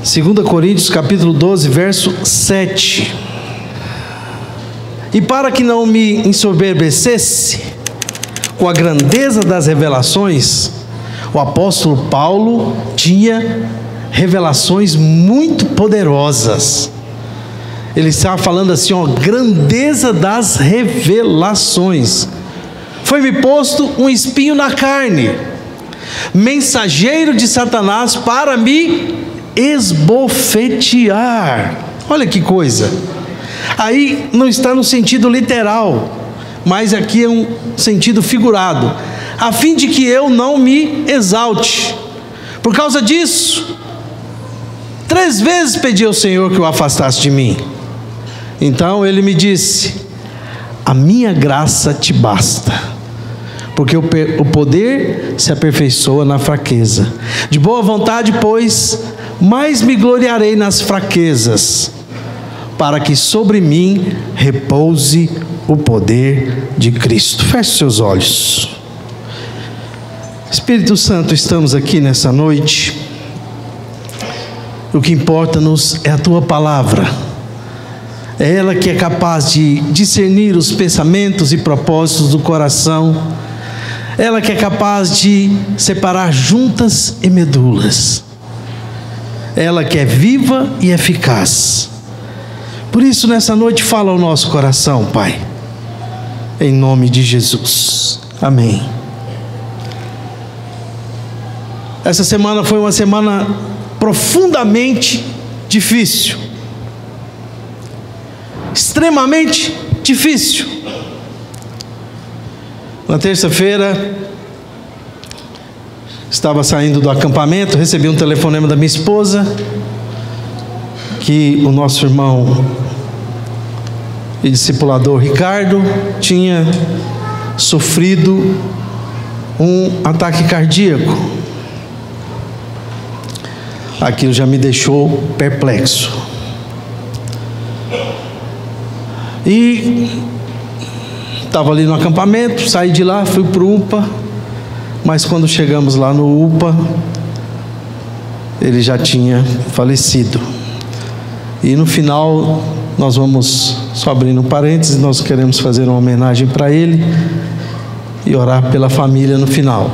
2 Coríntios capítulo 12, verso 7. E para que não me ensoberbecesse com a grandeza das revelações, o apóstolo Paulo tinha revelações muito poderosas. Ele estava falando assim, grandeza das revelações. Foi-me posto um espinho na carne, mensageiro de Satanás para me esbofetear. Olha que coisa. Aí não está no sentido literal, mas aqui é um sentido figurado, a fim de que eu não me exalte. Por causa disso, 3 vezes pedi ao Senhor que o afastasse de mim. Então ele me disse: a minha graça te basta, porque o poder se aperfeiçoa na fraqueza. De boa vontade, pois, mais me gloriarei nas fraquezas, para que sobre mim repouse o poder de Cristo. Feche seus olhos. Espírito Santo, estamos aqui nessa noite. O que importa-nos é a Tua palavra. É ela que é capaz de discernir os pensamentos e propósitos do coração. Ela que é capaz de separar juntas e medulas. Ela que é viva e eficaz. Por isso, nessa noite, fala ao nosso coração, Pai, em nome de Jesus. Amém. Essa semana foi uma semana profundamente difícil, extremamente difícil. Na terça-feira, estava saindo do acampamento, recebi um telefonema da minha esposa, que o nosso irmão e discipulador Ricardo tinha sofrido um ataque cardíaco. Aquilo já me deixou perplexo. E estava ali no acampamento, saí de lá, fui para o UPA, mas quando chegamos lá no UPA, ele já tinha falecido. E no final, nós vamos, só abrindo um parênteses, nós queremos fazer uma homenagem para ele e orar pela família no final.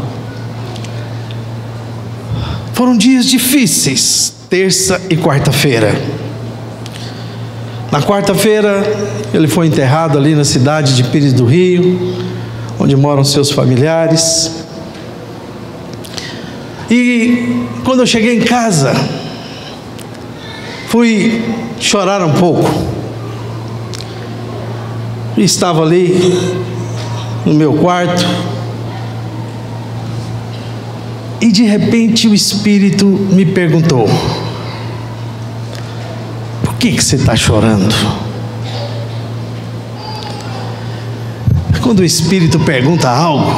Foram dias difíceis, terça e quarta-feira. Na quarta-feira, ele foi enterrado ali na cidade de Pires do Rio, onde moram seus familiares. E quando eu cheguei em casa, fui chorar um pouco. Estava ali no meu quarto, e de repente o Espírito me perguntou: por que você está chorando? Quando o Espírito pergunta algo,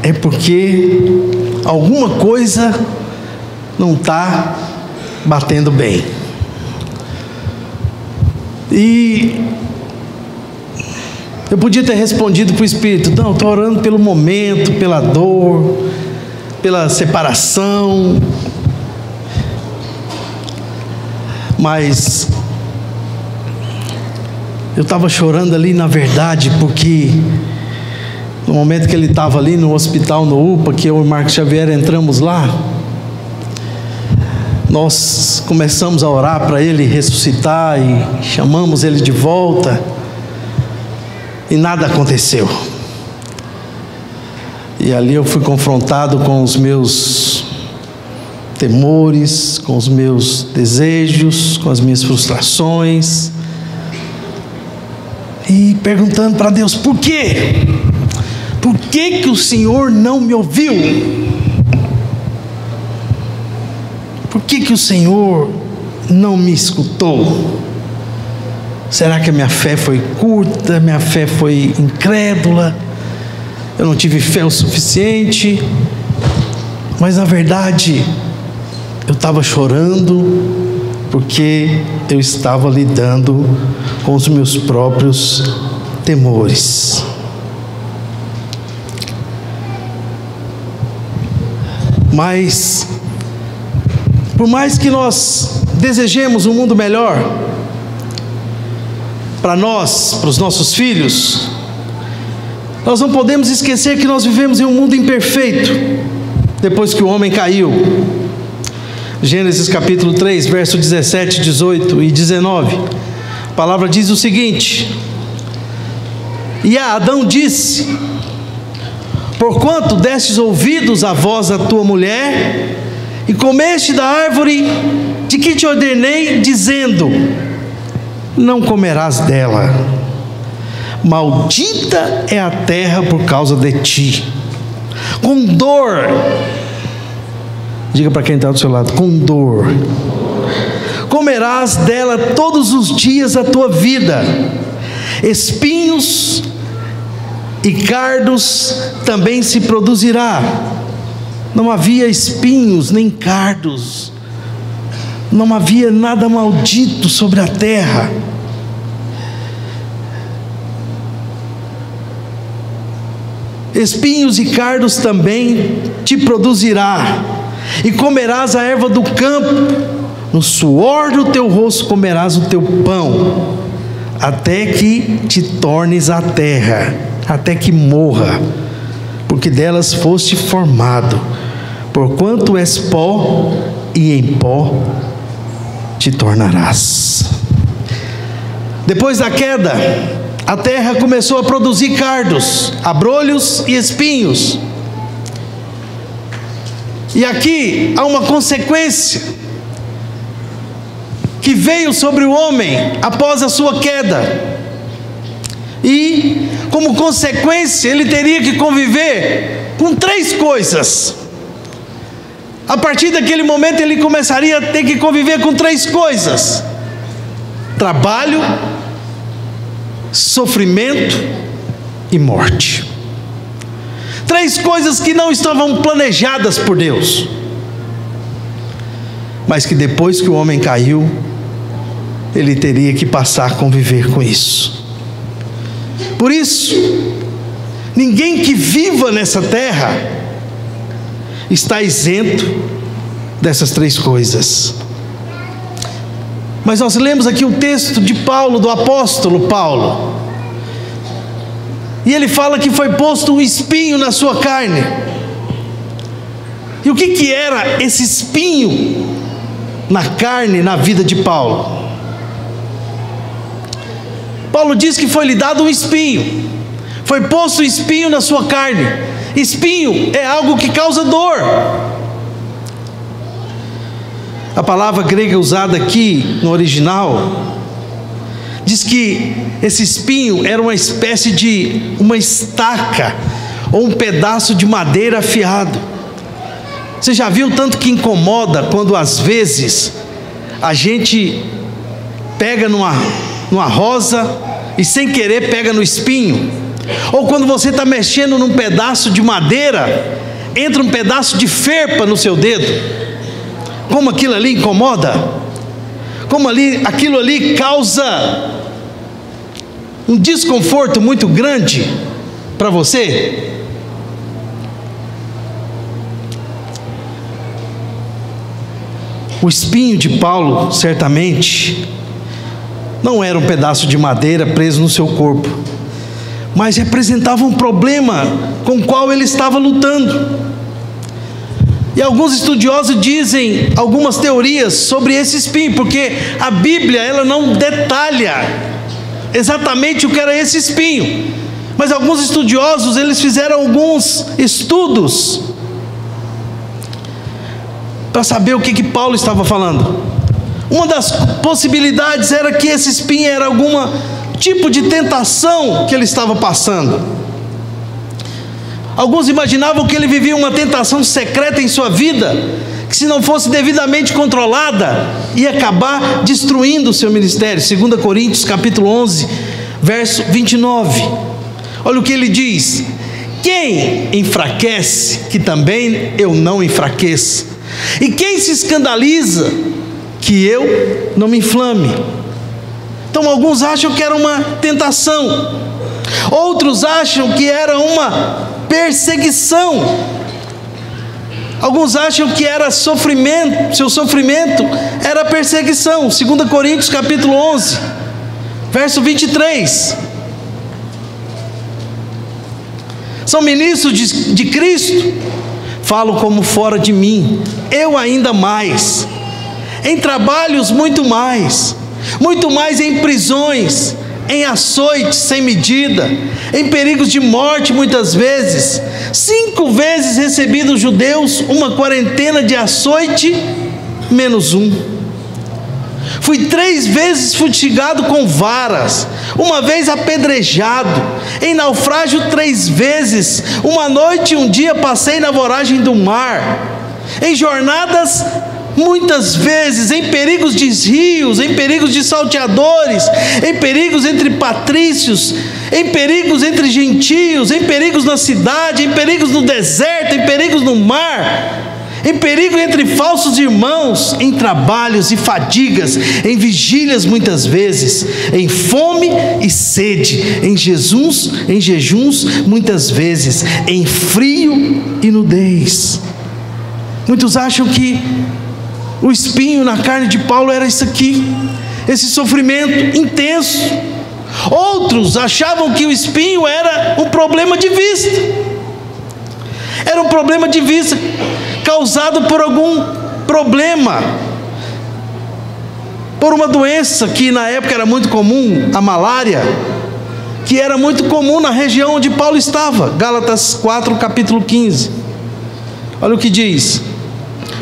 é porque alguma coisa não está batendo bem. E eu podia ter respondido para o Espírito: não, estou orando pelo momento, pela dor, pela separação. Mas eu estava chorando ali, na verdade, porque no momento que ele estava ali no hospital, no UPA, que eu e o Marcos Xavier entramos lá, nós começamos a orar para ele ressuscitar e chamamos ele de volta, e nada aconteceu. E ali eu fui confrontado com os meus temores, com os meus desejos, com as minhas frustrações, e perguntando para Deus: por quê? Por que que o Senhor não me ouviu? Por que que o Senhor não me escutou? Será que a minha fé foi curta? Minha fé foi incrédula? Eu não tive fé o suficiente? Mas na verdade, eu estava chorando porque eu estava lidando com os meus próprios temores. Mas, por mais que nós desejemos um mundo melhor para nós, para os nossos filhos, nós não podemos esquecer que nós vivemos em um mundo imperfeito, depois que o homem caiu. Gênesis capítulo 3, verso 17, 18 e 19, a palavra diz o seguinte: e a Adão disse: porquanto destes ouvidos à voz da tua mulher, e comeste da árvore de que te ordenei, dizendo: não comerás dela, maldita é a terra por causa de ti, com dor, diga para quem está do seu lado, com dor, comerás dela todos os dias da tua vida, espinhos e cardos também se produzirá. Não havia espinhos nem cardos, não havia nada maldito sobre a terra. Espinhos e cardos também te produzirá, e comerás a erva do campo, no suor do teu rosto comerás o teu pão, até que te tornes a terra, até que morra, porque delas foste formado, porquanto és pó, e em pó te tornarás. Depois da queda, a terra começou a produzir cardos, abrolhos e espinhos. E aqui há uma consequência que veio sobre o homem após a sua queda. E, como consequência, ele teria que conviver com 3 coisas. A partir daquele momento, ele começaria a ter que conviver com 3 coisas: trabalho, sofrimento e morte. 3 coisas que não estavam planejadas por Deus, mas que depois que o homem caiu, ele teria que passar a conviver com isso. Por isso, ninguém que viva nessa terra está isento dessas 3 coisas. Mas nós lemos aqui o texto de Paulo, do apóstolo Paulo, e ele fala que foi posto um espinho na sua carne. E o que era esse espinho na carne, na vida de Paulo? Paulo diz que foi-lhe dado um espinho, foi posto um espinho na sua carne. Espinho é algo que causa dor. A palavra grega usada aqui no original diz que esse espinho era uma espécie de uma estaca ou um pedaço de madeira afiado. Você já viu tanto que incomoda quando às vezes a gente pega numa rosa e sem querer pega no espinho? Ou quando você está mexendo num pedaço de madeira, entra um pedaço de ferpa no seu dedo. Como aquilo ali incomoda? Como aquilo ali causa um desconforto muito grande para você? O espinho de Paulo certamente não era um pedaço de madeira preso no seu corpo, mas representava um problema com o qual ele estava lutando. E alguns estudiosos dizem algumas teorias sobre esse espinho, porque a Bíblia ela não detalha exatamente o que era esse espinho, mas alguns estudiosos eles fizeram alguns estudos para saber o que Paulo estava falando. Uma das possibilidades era que esse espinho era algum tipo de tentação que ele estava passando. Alguns imaginavam que ele vivia uma tentação secreta em sua vida, que se não fosse devidamente controlada, ia acabar destruindo o seu ministério. 2 Coríntios capítulo 11, verso 29. Olha o que ele diz: quem enfraquece, que também eu não enfraqueça, e quem se escandaliza, que eu não me inflame. Então alguns acham que era uma tentação, outros acham que era uma perseguição. Alguns acham que era sofrimento, seu sofrimento era perseguição. 2 Coríntios capítulo 11, verso 23. São ministros de Cristo. Falo como fora de mim, eu ainda mais. Em trabalhos muito mais em prisões, em açoites sem medida, em perigos de morte muitas vezes. 5 vezes recebi dos judeus uma quarentena de açoite menos um. Fui 3 vezes fustigado com varas, uma vez apedrejado, em naufrágio 3 vezes, uma noite e um dia passei na voragem do mar, em jornadas muitas vezes, em perigos de rios, em perigos de salteadores, em perigos entre patrícios, em perigos entre gentios, em perigos na cidade, em perigos no deserto, em perigos no mar, em perigo entre falsos irmãos, em trabalhos e fadigas, em vigílias muitas vezes, em fome e sede, em jejuns muitas vezes, em frio e nudez. Muitos acham que o espinho na carne de Paulo era isso aqui, esse sofrimento intenso. Outros achavam que o espinho era um problema de vista. Era um problema de vista causado por algum problema, por uma doença que na época era muito comum, a malária, que era muito comum na região onde Paulo estava. Gálatas 4, capítulo 15. Olha o que diz: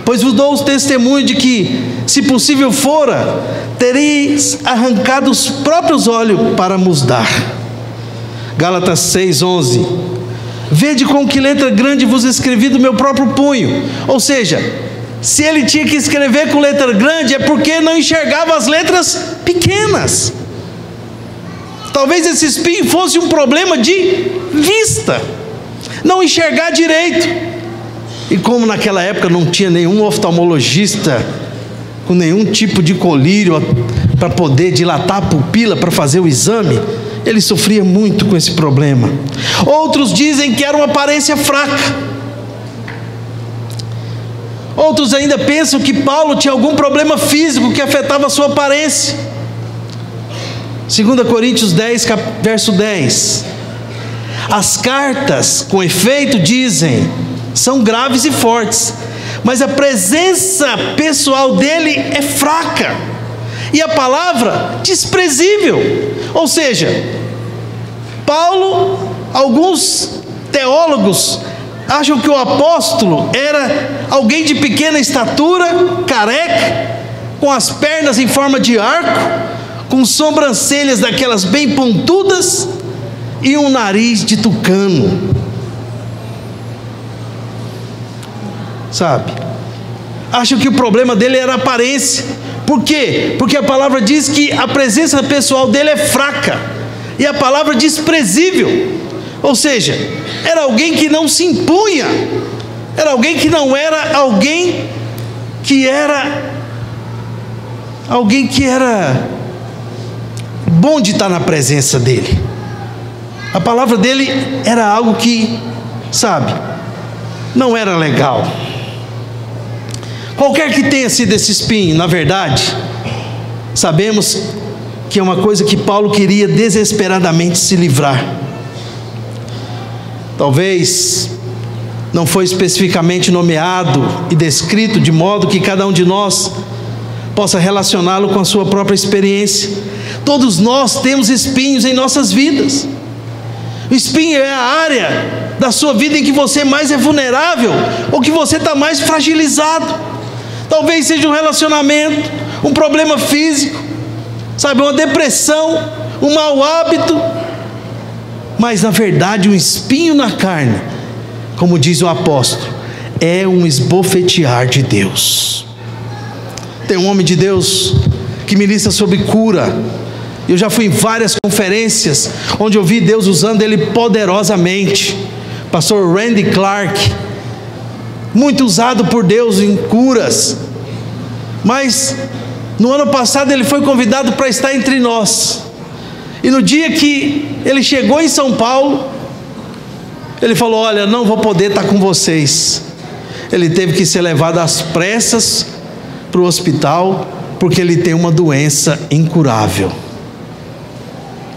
pois vos dou o testemunho de que, se possível fora, tereis arrancado os próprios olhos para vos dar. Gálatas 6, 11. Vede com que letra grande vos escrevi do meu próprio punho. Ou seja, se ele tinha que escrever com letra grande, é porque não enxergava as letras pequenas. Talvez esse espinho fosse um problema de vista, não enxergar direito. E como naquela época não tinha nenhum oftalmologista com nenhum tipo de colírio para poder dilatar a pupila para fazer o exame, ele sofria muito com esse problema. Outros dizem que era uma aparência fraca. Outros ainda pensam que Paulo tinha algum problema físico que afetava a sua aparência. 2 Coríntios 10, verso 10. As cartas, com efeito, dizem, são graves e fortes, mas a presença pessoal dele é fraca, e a palavra desprezível. Ou seja, Paulo, alguns teólogos acham que o apóstolo era alguém de pequena estatura, careca, com as pernas em forma de arco, com sobrancelhas daquelas bem pontudas e um nariz de tucano. Sabe? Acham que o problema dele era a aparência. Por quê? Porque a palavra diz que a presença pessoal dele é fraca, e a palavra desprezível. Ou seja, era alguém que não se impunha, era alguém que não era alguém que era bom de estar na presença dele. A palavra dele era algo que, sabe, não era legal. Qualquer que tenha sido esse espinho, na verdade, sabemos que é uma coisa que Paulo queria desesperadamente se livrar. Talvez não foi especificamente nomeado e descrito de modo que cada um de nós possa relacioná-lo com a sua própria experiência. Todos nós temos espinhos em nossas vidas. O espinho é a área da sua vida em que você mais é vulnerável, ou que você está mais fragilizado. Talvez seja um relacionamento, um problema físico, sabe, uma depressão, um mau hábito. Mas na verdade, um espinho na carne, como diz o apóstolo, é um esbofetear de Deus. Tem um homem de Deus que ministra sobre cura. Eu já fui em várias conferências onde eu vi Deus usando ele poderosamente. Pastor Randy Clark, muito usado por Deus em curas. Mas no ano passado ele foi convidado para estar entre nós. E no dia que ele chegou em São Paulo, ele falou: olha, não vou poder estar com vocês. ele teve que ser levado às pressas para o hospital, porque ele tem uma doença incurável.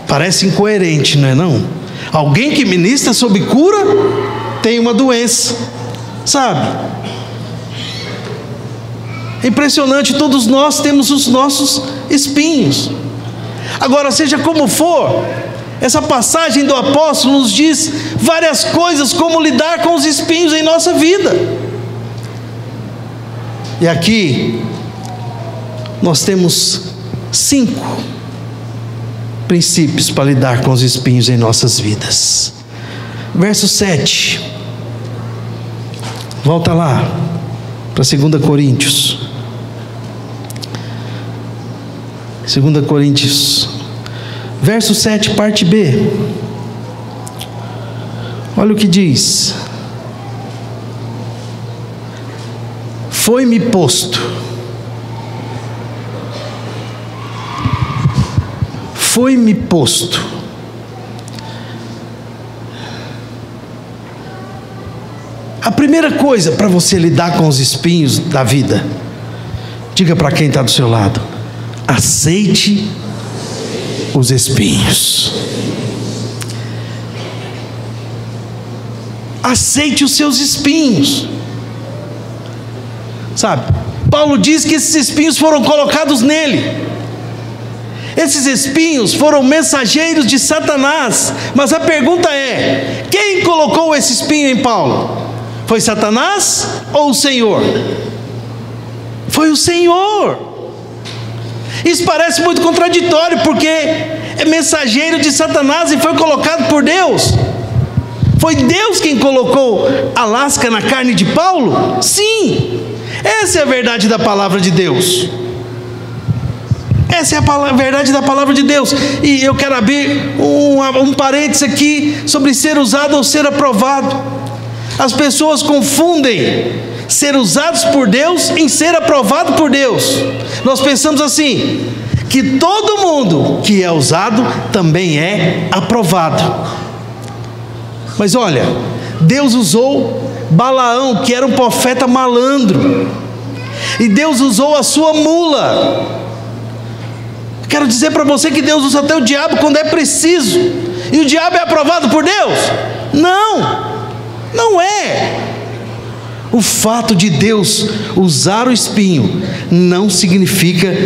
Parece incoerente, não é não? Alguém que ministra sobre cura tem uma doença, sabe? É impressionante, todos nós temos os nossos espinhos. Agora, seja como for, essa passagem do apóstolo nos diz várias coisas como lidar com os espinhos em nossa vida. E aqui nós temos 5 princípios para lidar com os espinhos em nossas vidas. Verso 7. Volta lá para 2 Coríntios. 2 Coríntios, verso 7, parte B. Olha o que diz: foi-me posto. Foi-me posto. A primeira coisa para você lidar com os espinhos da vida, diga para quem está do seu lado: aceite os espinhos. Aceite os seus espinhos. Sabe, Paulo diz que esses espinhos foram colocados nele. Esses espinhos foram mensageiros de Satanás. Mas a pergunta é: quem colocou esse espinho em Paulo? Foi Satanás ou o Senhor? Foi o Senhor. Isso parece muito contraditório, porque é mensageiro de Satanás e foi colocado por Deus. Foi Deus quem colocou a lasca na carne de Paulo? Sim, essa é a verdade da palavra de Deus. Essa é a verdade da palavra de Deus. E eu quero abrir um parênteses aqui sobre ser usado ou ser aprovado. As pessoas confundem ser usados por Deus em ser aprovado por Deus. Nós pensamos assim, que todo mundo que é usado também é aprovado. Mas olha, Deus usou Balaão, que era um profeta malandro, e Deus usou a sua mula. Quero dizer para você que Deus usa até o diabo quando é preciso. E o diabo é aprovado por Deus? Não, não é. O fato de Deus usar o espinho não significa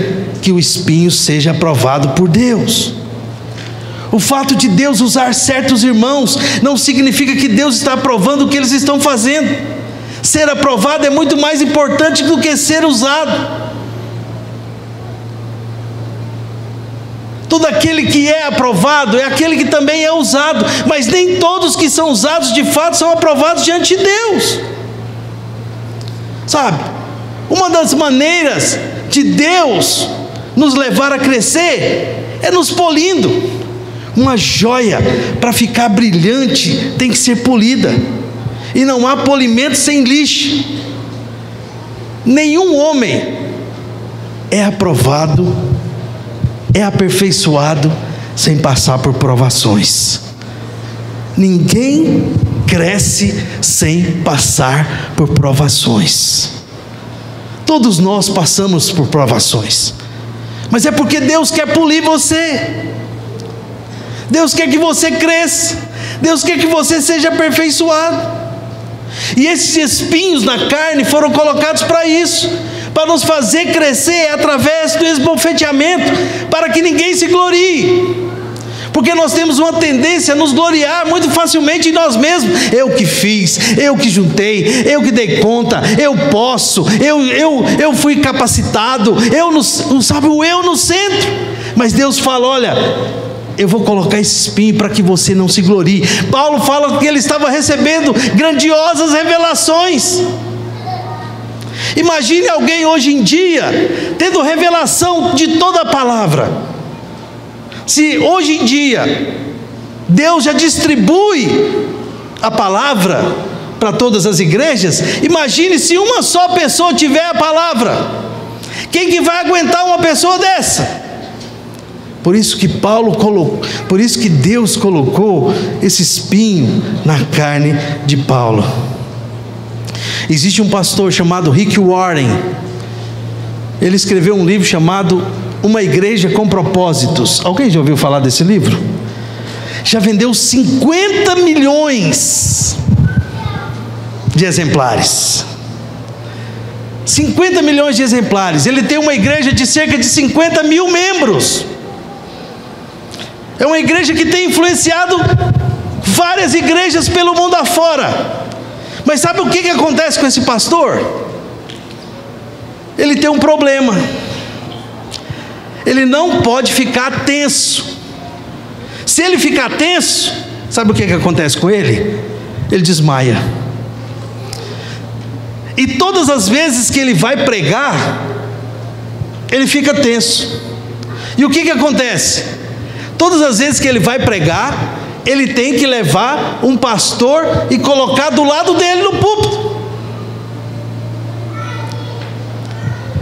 que o espinho seja aprovado por Deus. O fato de Deus usar certos irmãos não significa que Deus está aprovando o que eles estão fazendo. Ser aprovado é muito mais importante do que ser usado. Todo aquele que é aprovado é aquele que também é usado, mas nem todos que são usados de fato são aprovados diante de Deus. Sabe, uma das maneiras de Deus nos levar a crescer é nos polindo. Uma joia, para ficar brilhante, tem que ser polida, e não há polimento sem lixo. Nenhum homem é aprovado, é aperfeiçoado sem passar por provações. Ninguém cresce sem passar por provações. Todos nós passamos por provações, mas é porque Deus quer polir você. Deus quer que você cresça. Deus quer que você seja aperfeiçoado. E esses espinhos na carne foram colocados para isso, para nos fazer crescer através do esbofeteamento, para que ninguém se glorie. Porque nós temos uma tendência a nos gloriar muito facilmente em nós mesmos. Eu que fiz, eu que juntei, eu que dei conta, eu posso, eu fui capacitado, sabe, o eu no centro. Mas Deus fala: olha, eu vou colocar esse espinho para que você não se glorie. Paulo fala que ele estava recebendo grandiosas revelações. Imagine alguém hoje em dia tendo revelação de toda a palavra. Se hoje em dia Deus já distribui a palavra para todas as igrejas, imagine se uma só pessoa tiver a palavra. Quem que vai aguentar uma pessoa dessa? Por isso que por isso que Deus colocou esse espinho na carne de Paulo. Existe um pastor chamado Rick Warren. Ele escreveu um livro chamado Uma Igreja com Propósitos. Alguém já ouviu falar desse livro? Já vendeu 50 milhões de exemplares. 50 milhões de exemplares. Ele tem uma igreja de cerca de 50 mil membros. É uma igreja que tem influenciado várias igrejas pelo mundo afora. Mas sabe o que acontece com esse pastor? Ele tem um problema. Ele não pode ficar tenso. Se ele ficar tenso, sabe o que acontece com ele? Ele desmaia. E todas as vezes que ele vai pregar, ele fica tenso. E o que acontece? Todas as vezes que ele vai pregar, ele tem que levar um pastor e colocar do lado dele no púlpito.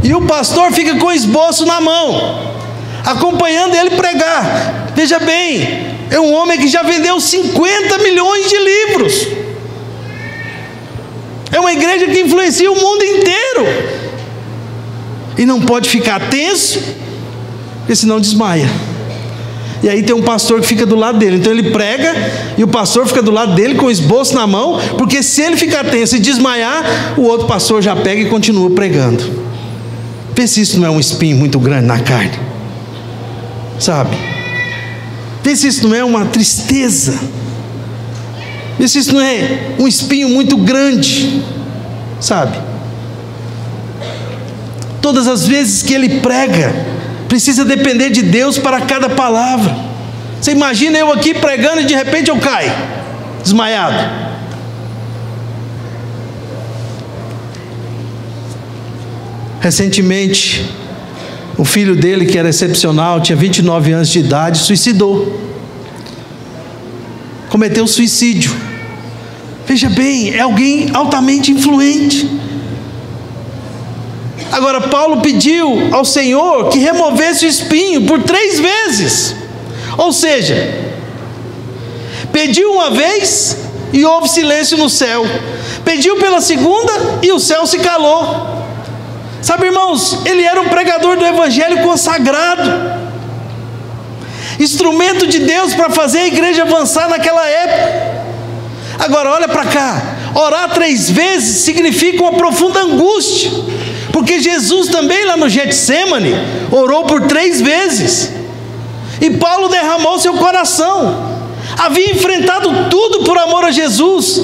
E o pastor fica com o esboço na mão, acompanhando ele pregar. Veja bem, é um homem que já vendeu 50 milhões de livros. É uma igreja que influencia o mundo inteiro. E não pode ficar tenso, porque senão desmaia. E aí tem um pastor que fica do lado dele. Então ele prega e o pastor fica do lado dele com o esboço na mão, porque se ele ficar tenso e desmaiar, o outro pastor já pega e continua pregando. Vê se isso não é um espinho muito grande na carne, sabe? Vê se isso não é uma tristeza. Vê se isso não é um espinho muito grande, sabe? Todas as vezes que ele prega, precisa depender de Deus para cada palavra. Você imagina eu aqui pregando e de repente eu caio, desmaiado. Recentemente, o filho dele, que era excepcional, tinha 29 anos de idade, suicidou. Cometeu suicídio. Veja bem, é alguém altamente influente. Agora, Paulo pediu ao Senhor que removesse o espinho por 3 vezes. Ou seja, pediu uma vez e houve silêncio no céu. Pediu pela segunda e o céu se calou. Sabe, irmãos, ele era um pregador do evangelho consagrado, instrumento de Deus para fazer a igreja avançar naquela época. Agora olha para cá, orar 3 vezes significa uma profunda angústia, porque Jesus também lá no Getsemane orou por 3 vezes, e Paulo derramou seu coração, havia enfrentado tudo por amor a Jesus,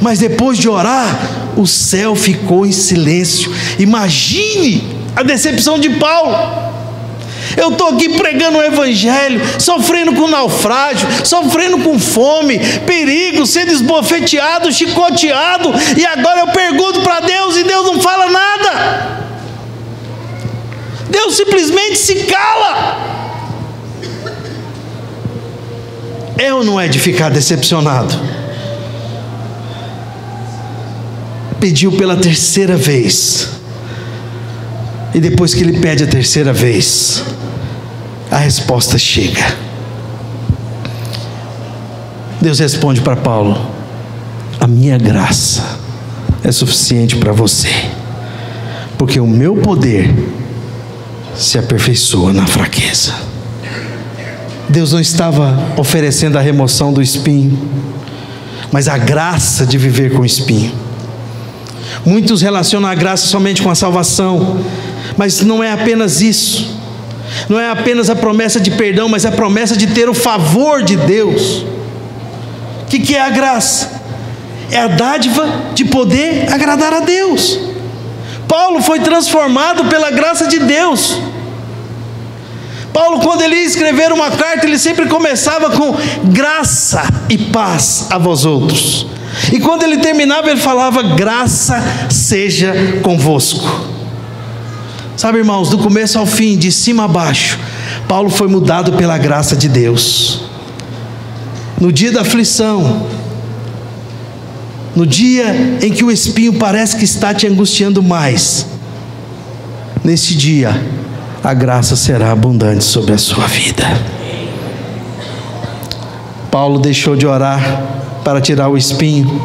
mas depois de orar, o céu ficou em silêncio. Imagine a decepção de Paulo. Eu estou aqui pregando o evangelho, sofrendo com naufrágio, sofrendo com fome, perigo, sendo esbofeteado, chicoteado, e agora eu pergunto para Deus e Deus não fala nada. Deus simplesmente se cala. É ou não é de ficar decepcionado? Pediu pela 3ª vez, e depois que ele pede a 3ª vez, a resposta chega. Deus responde para Paulo: a minha graça é suficiente para você, porque o meu poder se aperfeiçoa na fraqueza. Deus não estava oferecendo a remoção do espinho, mas a graça de viver com o espinho. Muitos relacionam a graça somente com a salvação, mas não é apenas isso. Não é apenas a promessa de perdão, mas a promessa de ter o favor de Deus. O que é a graça? É a dádiva de poder agradar a Deus. Paulo foi transformado pela graça de Deus. Paulo, quando ele ia escrever uma carta, ele sempre começava com graça e paz a vós outros. E quando ele terminava, ele falava: graça seja convosco. Sabe, irmãos, do começo ao fim, de cima a baixo, Paulo foi mudado pela graça de Deus. No dia da aflição, no dia em que o espinho parece que está te angustiando mais, nesse dia, a graça será abundante sobre a sua vida. Paulo deixou de orar para tirar o espinho,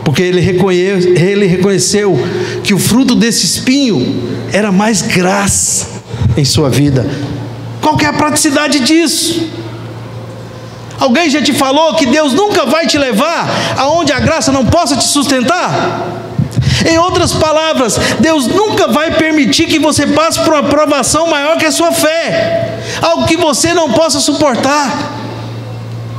porque ele reconheceu que o fruto desse espinho era mais graça em sua vida. Qual que é a praticidade disso? Alguém já te falou que Deus nunca vai te levar aonde a graça não possa te sustentar? Em outras palavras, Deus nunca vai permitir que você passe por uma provação maior que a sua fé, algo que você não possa suportar.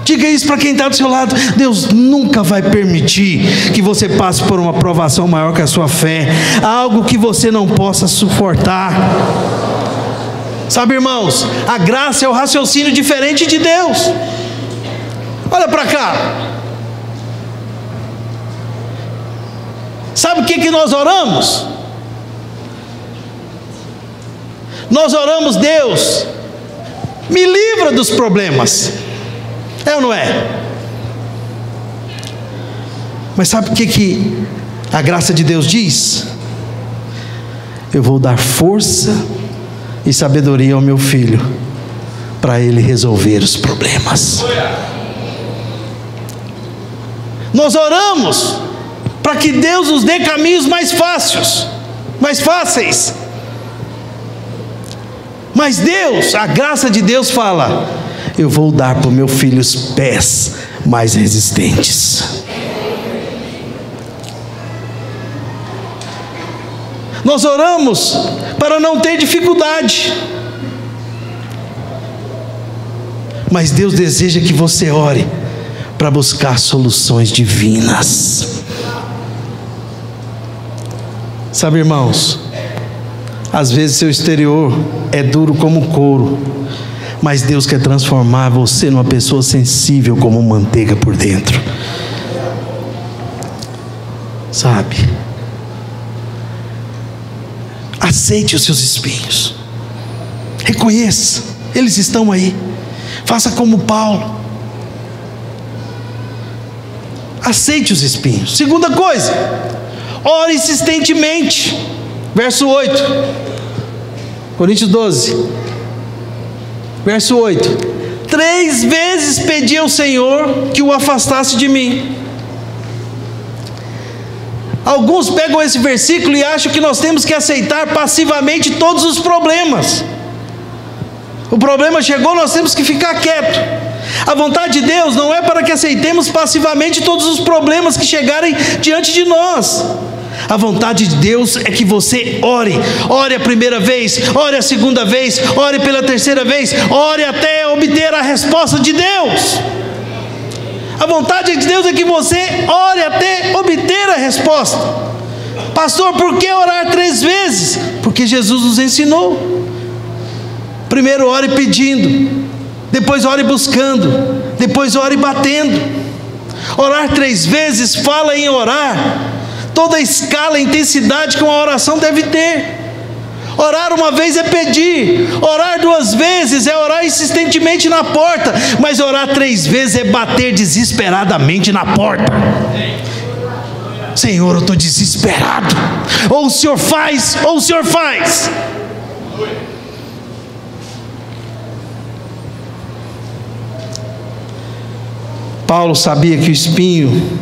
Diga isso para quem está do seu lado: Deus nunca vai permitir que você passe por uma provação maior que a sua fé, algo que você não possa suportar. Sabe, irmãos, a graça é o raciocínio diferente de Deus. Olha para cá. Sabe o que nós oramos? Nós oramos: Deus, me livra dos problemas. É ou não é? Mas sabe o que a graça de Deus diz? Eu vou dar força e sabedoria ao meu filho, para ele resolver os problemas. Nós oramos para que Deus nos dê caminhos mais fáceis. Mas Deus, a graça de Deus fala: eu vou dar para o meu filho os pés mais resistentes. Nós oramos para não ter dificuldade, mas Deus deseja que você ore para buscar soluções divinas. Sabe, irmãos, às vezes seu exterior é duro como couro, mas Deus quer transformar você numa pessoa sensível como manteiga por dentro. Sabe? Aceite os seus espinhos. Reconheça, eles estão aí. Faça como Paulo. Aceite os espinhos. Segunda coisa, ore insistentemente. Verso 8, Coríntios 12, verso 8: 3 vezes pedi ao Senhor que o afastasse de mim. Alguns pegam esse versículo e acham que nós temos que aceitar passivamente todos os problemas. O problema chegou, nós temos que ficar quieto. A vontade de Deus não é para que aceitemos passivamente todos os problemas que chegarem diante de nós. A vontade de Deus é que você ore. Ore a primeira vez, ore a segunda vez, ore pela terceira vez, ore até obter a resposta de Deus. A vontade de Deus é que você ore até obter a resposta. Pastor, por que orar 3 vezes? Porque Jesus nos ensinou. Primeiro ore pedindo, depois ore buscando, depois ore batendo. Orar 3 vezes fala em orar toda a escala e intensidade que uma oração deve ter. Orar uma vez é pedir, orar 2 vezes é orar insistentemente na porta, mas orar 3 vezes é bater desesperadamente na porta. Senhor, eu estou desesperado. Ou o Senhor faz, ou o Senhor faz. Paulo sabia que o espinho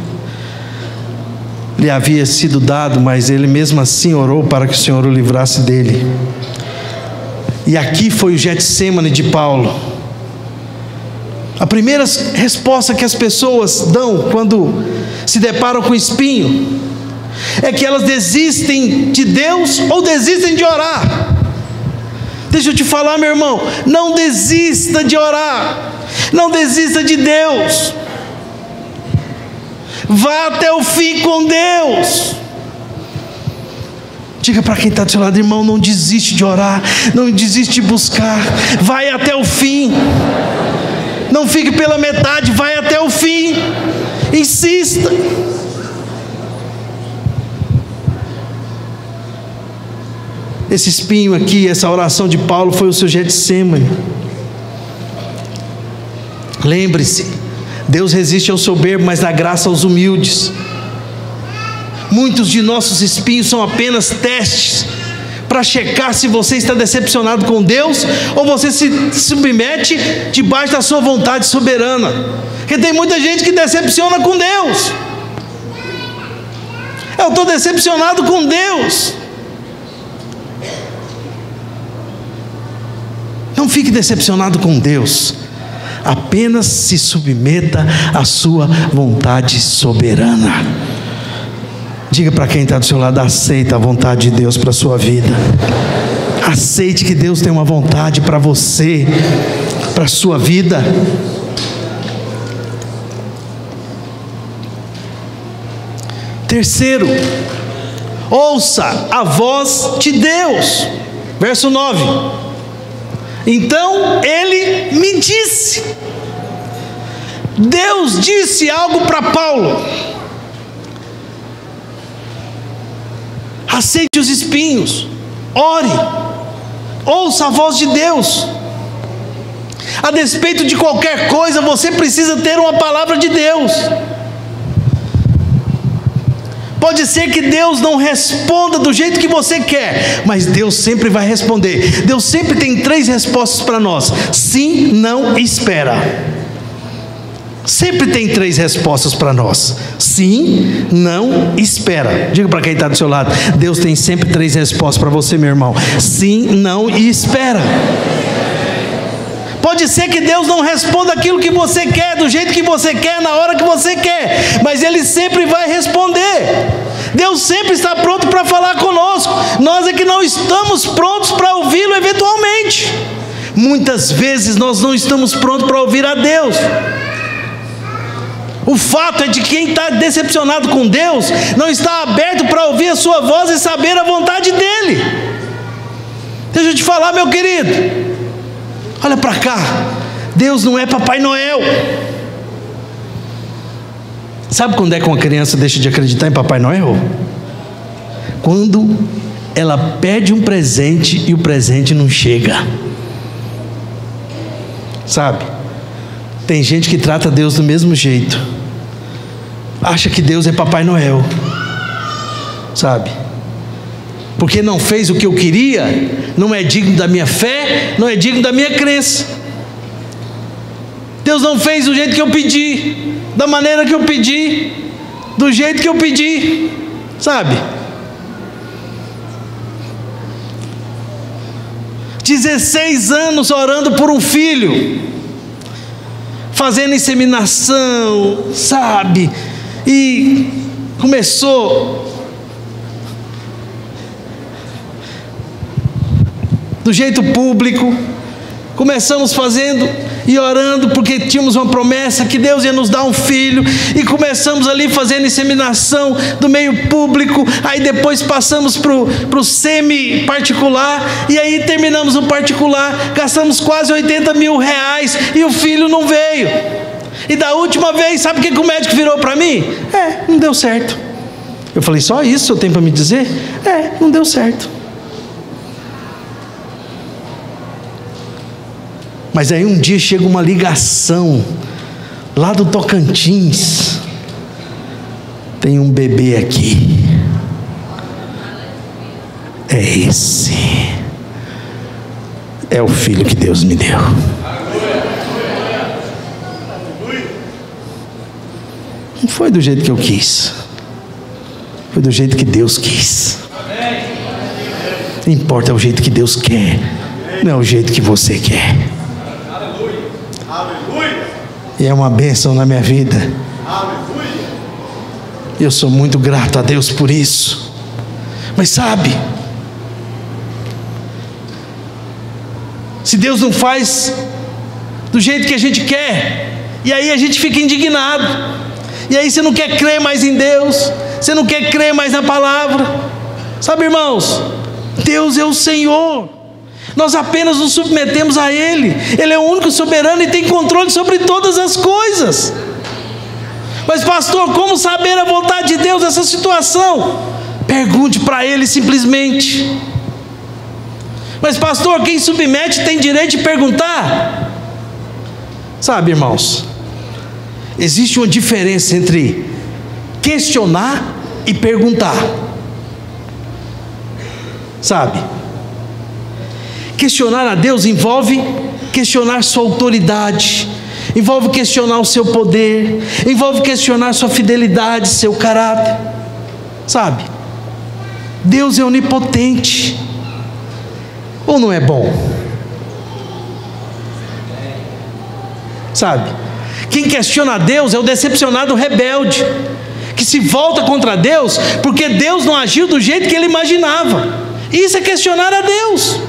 lhe havia sido dado, mas ele mesmo assim orou para que o Senhor o livrasse dele. E aqui foi o Getsêmani de Paulo. A primeira resposta que as pessoas dão quando se deparam com espinho é que elas desistem de Deus ou desistem de orar. Deixa eu te falar, meu irmão, não desista de orar, não desista de Deus. Vá até o fim com Deus. Diga para quem está do seu lado: irmão, não desiste de orar, não desiste de buscar, vai até o fim. Não fique pela metade, vai até o fim. Insista. Esse espinho aqui, essa oração de Paulo foi o seu Getsêmani. Lembre-se, Deus resiste ao soberbo, mas dá graça aos humildes. Muitos de nossos espinhos são apenas testes para checar se você está decepcionado com Deus ou você se submete debaixo da sua vontade soberana. Porque tem muita gente que decepciona com Deus. Eu estou decepcionado com Deus. Não fique decepcionado com Deus. Apenas se submeta à sua vontade soberana. Diga para quem está do seu lado: aceita a vontade de Deus para a sua vida. Aceite que Deus tem uma vontade para você, para a sua vida. Terceiro, ouça a voz de Deus. Verso 9: então ele me disse. Deus disse algo para Paulo: aceite os espinhos, ore, ouça a voz de Deus. A despeito de qualquer coisa, você precisa ter uma palavra de Deus. Pode ser que Deus não responda do jeito que você quer, mas Deus sempre vai responder. Deus sempre tem 3 respostas para nós: sim, não e espera. Sempre tem 3 respostas para nós: sim, não e espera. Diga para quem está do seu lado: Deus tem sempre 3 respostas para você, meu irmão: sim, não e espera. Pode ser que Deus não responda aquilo que você quer, do jeito que você quer, na hora que você quer, mas Ele sempre vai responder. Deus sempre está pronto para falar conosco. Nós é que não estamos prontos para ouvi-lo eventualmente. Muitas vezes nós não estamos prontos para ouvir a Deus. O fato é de que quem está decepcionado com Deus não está aberto para ouvir a sua voz e saber a vontade dEle. Deixa eu te falar, meu querido, olha para cá. Deus não é Papai Noel. Sabe quando é que uma criança deixa de acreditar em Papai Noel? Quando ela pede um presente e o presente não chega. Sabe? Tem gente que trata Deus do mesmo jeito. Acha que Deus é Papai Noel. Sabe? Porque não fez o que eu queria, não é digno da minha fé, não é digno da minha crença. Deus não fez do jeito que eu pedi, da maneira que eu pedi, do jeito que eu pedi, sabe? 16 anos orando por um filho, fazendo inseminação, sabe? E começou do jeito público. Começamos fazendo e orando porque tínhamos uma promessa que Deus ia nos dar um filho, e começamos ali fazendo inseminação do meio público. Aí depois passamos para o semi-particular, e aí terminamos o particular, gastamos quase 80 mil reais e o filho não veio. E da última vez, sabe o que o médico virou para mim? Não deu certo. Eu falei: só isso eu tenho para me dizer? Não deu certo. Mas aí um dia chega uma ligação lá do Tocantins: tem um bebê aqui, é esse, é o filho que Deus me deu. Não foi do jeito que eu quis, foi do jeito que Deus quis. Não importa, é o jeito que Deus quer, não é o jeito que você quer. E é uma bênção na minha vida. Eu sou muito grato a Deus por isso. Mas sabe, se Deus não faz do jeito que a gente quer, e aí a gente fica indignado, e aí você não quer crer mais em Deus, você não quer crer mais na palavra. Sabe, irmãos, Deus é o Senhor. Nós apenas nos submetemos a Ele. Ele é o único soberano e tem controle sobre todas as coisas. Mas pastor, como saber a vontade de Deus nessa situação? Pergunte para Ele simplesmente. Mas pastor, quem submete tem direito de perguntar? Sabe, irmãos, existe uma diferença entre questionar e perguntar. Sabe? Questionar a Deus envolve questionar sua autoridade, envolve questionar o seu poder, envolve questionar sua fidelidade, seu caráter. Sabe? Deus é onipotente. Ou não é bom? Sabe? Quem questiona Deus é o decepcionado rebelde, que se volta contra Deus porque Deus não agiu do jeito que ele imaginava. Isso é questionar a Deus.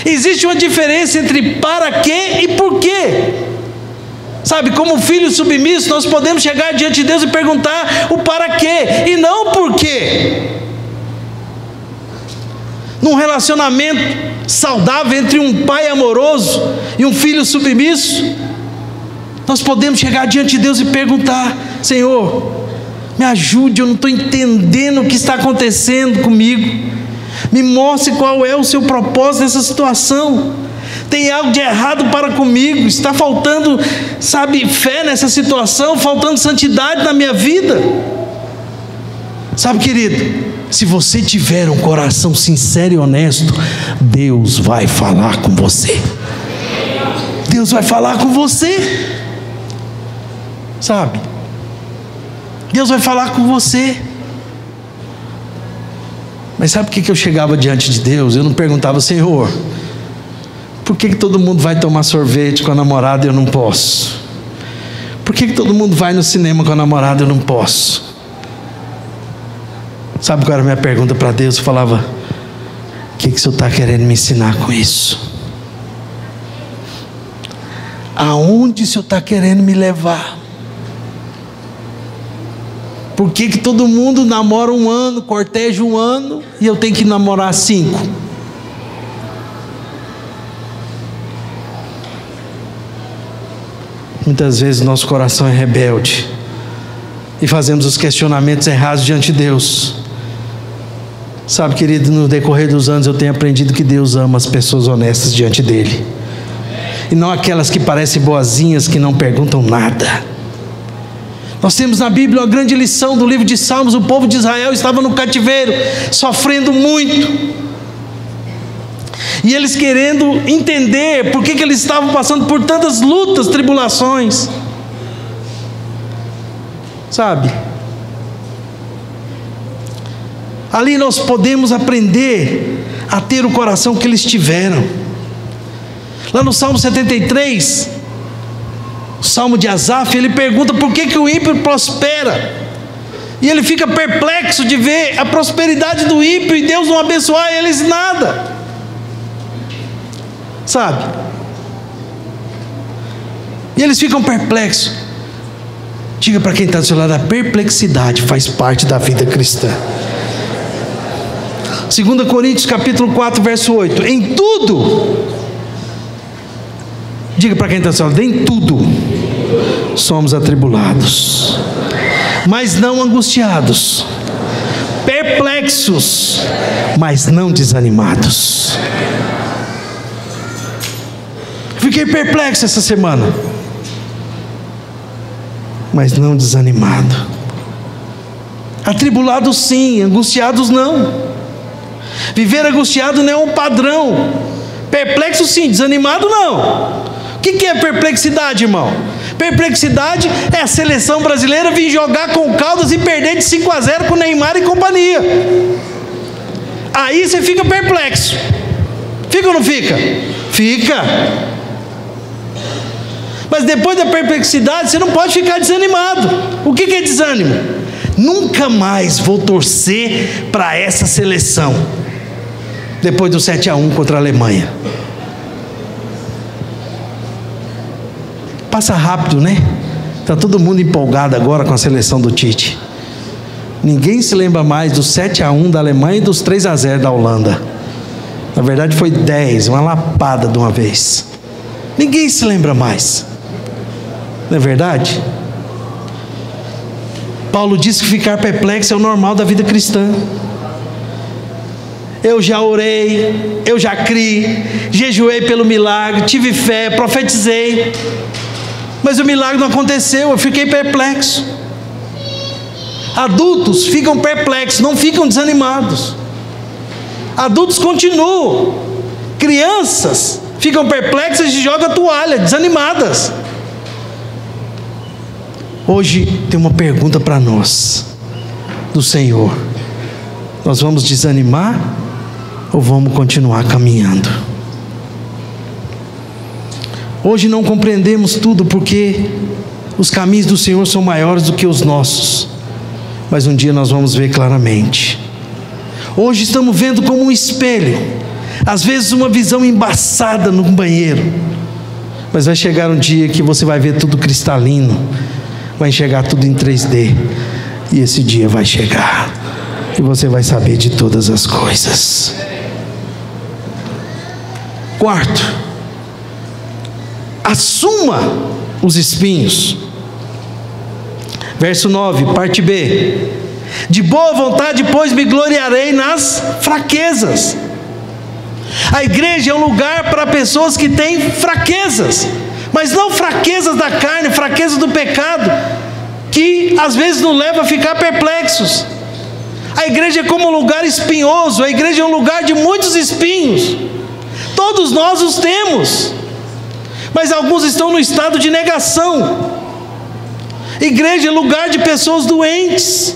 Existe uma diferença entre para quê e por quê. Sabe, como filhos submissos, nós podemos chegar diante de Deus e perguntar o para quê e não o por quê. Num relacionamento saudável entre um pai amoroso e um filho submisso, nós podemos chegar diante de Deus e perguntar: Senhor, me ajude, eu não estou entendendo o que está acontecendo comigo. Me mostre qual é o seu propósito nessa situação. Tem algo de errado para comigo. Está faltando, sabe, fé nessa situação, faltando santidade na minha vida. Sabe, querido, se você tiver um coração sincero e honesto, Deus vai falar com você. Deus vai falar com você. Sabe? Deus vai falar com você. Mas sabe por que eu chegava diante de Deus? Eu não perguntava: Senhor, por que todo mundo vai tomar sorvete com a namorada e eu não posso? Por que todo mundo vai no cinema com a namorada e eu não posso? Sabe qual era a minha pergunta para Deus? Eu falava: o que o Senhor está querendo me ensinar com isso? Aonde o Senhor está querendo me levar? Por que todo mundo namora 1 ano, corteja 1 ano, e eu tenho que namorar 5? Muitas vezes nosso coração é rebelde e fazemos os questionamentos errados diante de Deus. Sabe, querido, no decorrer dos anos eu tenho aprendido que Deus ama as pessoas honestas diante dele, e não aquelas que parecem boazinhas, que não perguntam nada. Nós temos na Bíblia uma grande lição do livro de Salmos. O povo de Israel estava no cativeiro, sofrendo muito, e eles querendo entender por que eles estavam passando por tantas lutas, tribulações. Sabe? Ali nós podemos aprender a ter o coração que eles tiveram. Lá no Salmo 73, o Salmo de Asaf, ele pergunta por que o ímpio prospera, e ele fica perplexo de ver a prosperidade do ímpio e Deus não abençoar eles nada. Sabe? E eles ficam perplexos. Diga para quem está do seu lado: a perplexidade faz parte da vida cristã. 2 Coríntios capítulo 4, verso 8: em tudo, diga para quem está do seu lado: em tudo somos atribulados, mas não angustiados, perplexos, mas não desanimados. Fiquei perplexo essa semana, mas não desanimado. Atribulados sim, angustiados não. Viver angustiado não é um padrão. Perplexo sim, desanimado não. O que é perplexidade, irmão? Perplexidade é a seleção brasileira vir jogar com o Caldas e perder de 5-0 com o Neymar e companhia. Aí você fica perplexo. Fica ou não fica? Fica. Mas depois da perplexidade você não pode ficar desanimado. O que é desânimo? Nunca mais vou torcer para essa seleção depois do 7-1 contra a Alemanha. Passa rápido, né? Está todo mundo empolgado agora com a seleção do Tite. Ninguém se lembra mais do 7-1 da Alemanha e dos 3-0 da Holanda. Na verdade foi 10, uma lapada de uma vez. Ninguém se lembra mais. Não é verdade? Paulo disse que ficar perplexo é o normal da vida cristã. Eu já orei, eu já criei, jejuei pelo milagre, tive fé, profetizei, mas o milagre não aconteceu, eu fiquei perplexo. Adultos ficam perplexos, não ficam desanimados. Adultos continuam. Crianças ficam perplexas e jogam a toalha, desanimadas. Hoje tem uma pergunta para nós. do Senhor. Nós vamos desanimar ou vamos continuar caminhando? Hoje não compreendemos tudo porque os caminhos do Senhor são maiores do que os nossos, mas um dia nós vamos ver claramente. Hoje estamos vendo como um espelho, às vezes uma visão embaçada no banheiro, mas vai chegar um dia que você vai ver tudo cristalino, vai enxergar tudo em 3D, e esse dia vai chegar, e você vai saber de todas as coisas. Quarto, assuma os espinhos. Verso 9, parte B: de boa vontade, pois, me gloriarei nas fraquezas. A igreja é um lugar para pessoas que têm fraquezas, mas não fraquezas da carne, fraquezas do pecado, que às vezes nos leva a ficar perplexos. A igreja é como um lugar espinhoso, a igreja é um lugar de muitos espinhos. Todos nós os temos, mas alguns estão no estado de negação. Igreja é lugar de pessoas doentes.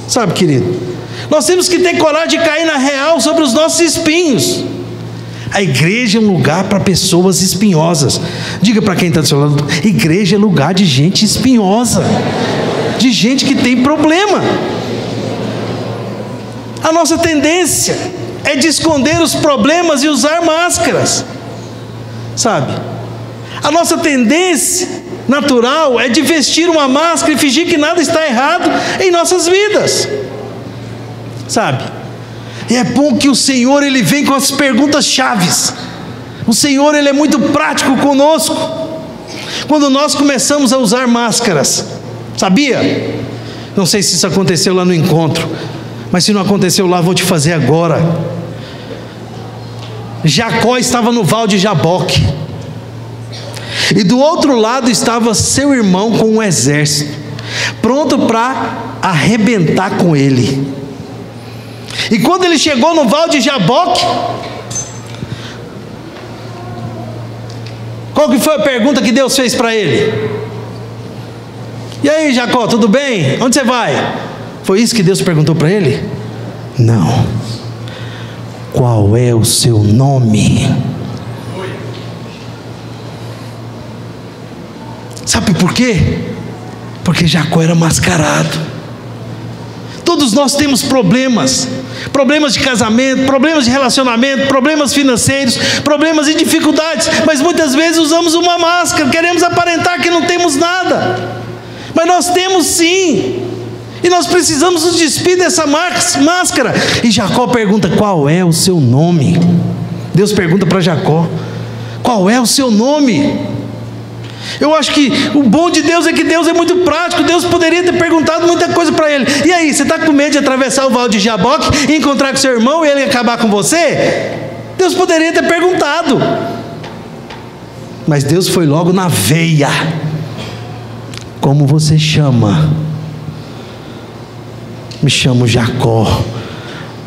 Sabe, querido, nós temos que ter coragem de cair na real sobre os nossos espinhos. A igreja é um lugar para pessoas espinhosas. Diga para quem está do seu lado: igreja é lugar de gente espinhosa, de gente que tem problema. A nossa tendência é de esconder os problemas e usar máscaras, sabe? A nossa tendência natural é de vestir uma máscara e fingir que nada está errado em nossas vidas, sabe? E é bom que o Senhor, Ele vem com as perguntas chaves. O Senhor, Ele é muito prático conosco. Quando nós começamos a usar máscaras, sabia? Não sei se isso aconteceu lá no encontro, mas se não aconteceu lá, vou te fazer agora. Jacó estava no Val de Jaboque, e do outro lado estava seu irmão com um exército, pronto para arrebentar com ele. E quando ele chegou no Val de Jaboque, qual que foi a pergunta que Deus fez para ele? E aí, Jacó, tudo bem? Onde você vai? Foi isso que Deus perguntou para ele? Não. Qual é o seu nome? Sabe por quê? Porque Jacó era mascarado. Todos nós temos problemas. Problemas de casamento, problemas de relacionamento, problemas financeiros, problemas e dificuldades. Mas muitas vezes usamos uma máscara, queremos aparentar que não temos nada. Mas nós temos sim. E nós precisamos nos despir dessa máscara. E Jacó pergunta: qual é o seu nome? Deus pergunta para Jacó: qual é o seu nome? Eu acho que o bom de Deus é que Deus é muito prático. Deus poderia ter perguntado muita coisa para ele. E aí, você está com medo de atravessar o Val de Jaboque e encontrar com seu irmão e ele acabar com você? Deus poderia ter perguntado, mas Deus foi logo na veia. Como você chama? Me chamo Jacó,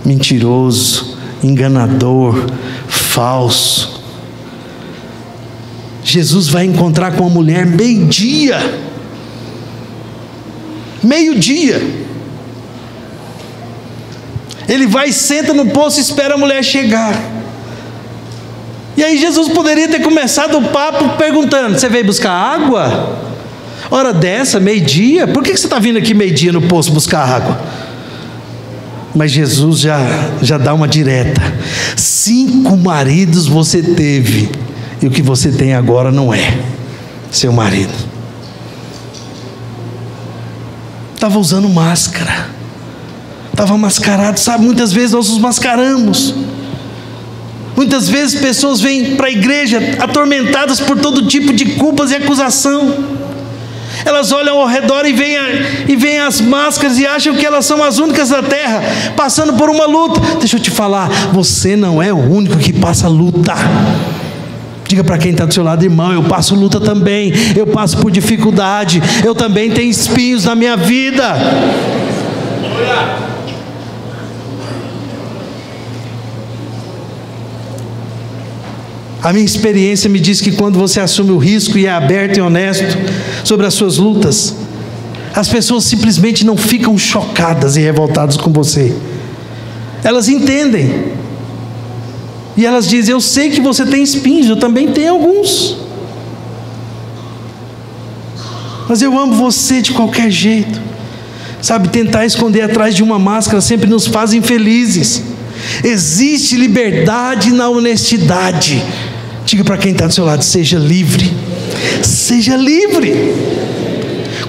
mentiroso, enganador, falso. Jesus vai encontrar com a mulher meio-dia. Ele vai e senta no poço e espera a mulher chegar. E aí Jesus poderia ter começado o papo perguntando: você veio buscar água? Hora dessa, meio-dia? Por que você está vindo aqui meio-dia no poço buscar água? Mas Jesus já dá uma direta: 5 maridos você teve, e o que você tem agora não é seu marido. Estava usando máscara, estava mascarado, sabe? Muitas vezes nós nos mascaramos. Muitas vezes pessoas vêm para a igreja atormentadas por todo tipo de culpas e acusação. Elas olham ao redor e veem as máscaras e acham que elas são as únicas da terra, passando por uma luta. Deixa eu te falar, você não é o único que passa luta. Diga para quem está do seu lado: irmão, eu passo luta também, eu passo por dificuldade, eu também tenho espinhos na minha vida. A minha experiência me diz que quando você assume o risco e é aberto e honesto sobre as suas lutas, as pessoas simplesmente não ficam chocadas e revoltadas com você. Elas entendem. E elas dizem: eu sei que você tem espinhos, eu também tenho alguns. Mas eu amo você de qualquer jeito. Sabe, tentar esconder atrás de uma máscara sempre nos faz infelizes. Existe liberdade na honestidade. Diga para quem está do seu lado: seja livre. Seja livre.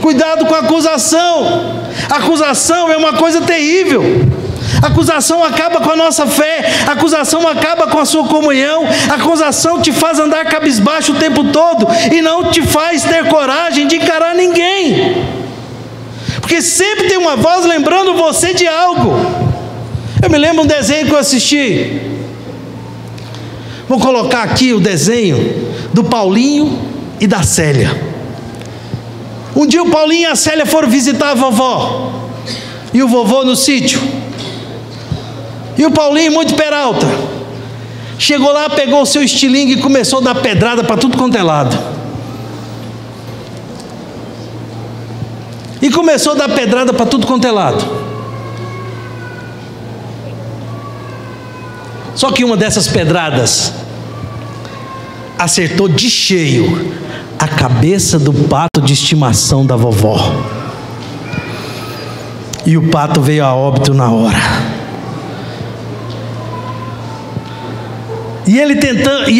Cuidado com a acusação. A acusação é uma coisa terrível. A acusação acaba com a nossa fé. A acusação acaba com a sua comunhão. A acusação te faz andar cabisbaixo o tempo todo e não te faz ter coragem de encarar ninguém, porque sempre tem uma voz lembrando você de algo. Eu me lembro um desenho que eu assisti. Vou colocar aqui o desenho do Paulinho e da Célia. Um dia o Paulinho e a Célia foram visitar a vovó e o vovô no sítio. E o Paulinho, muito peralta, chegou lá, pegou o seu estilingue e começou a dar pedrada para tudo quanto é lado. E começou a dar pedrada para tudo quanto é lado. Só que uma dessas pedradas acertou de cheio a cabeça do pato de estimação da vovó. E o pato veio a óbito na hora. E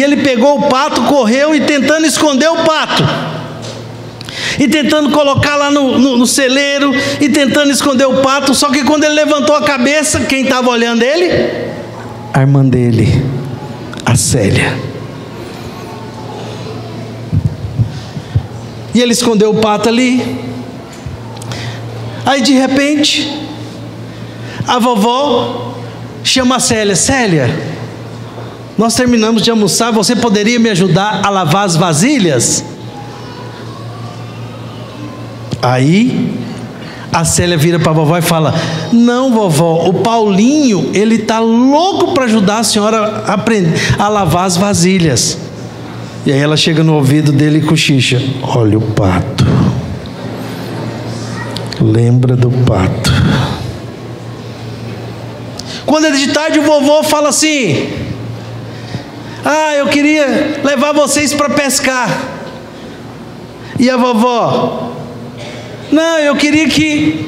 ele pegou o pato, correu e tentando esconder o pato. E tentando colocar lá no celeiro, e tentando esconder o pato. Só que quando ele levantou a cabeça, quem estava olhando ele? A irmã dele, a Célia. E ele escondeu o pato ali. Aí de repente, a vovó chama a Célia: Célia, nós terminamos de almoçar, você poderia me ajudar a lavar as vasilhas? Aí a Célia vira para a vovó e fala: não, vovó, o Paulinho, ele está louco para ajudar a senhora a lavar as vasilhas. E aí ela chega no ouvido dele e cochicha: olha o pato, lembra do pato. Quando é de tarde, o vovô fala assim: eu queria levar vocês para pescar. E a vovó: não, eu queria que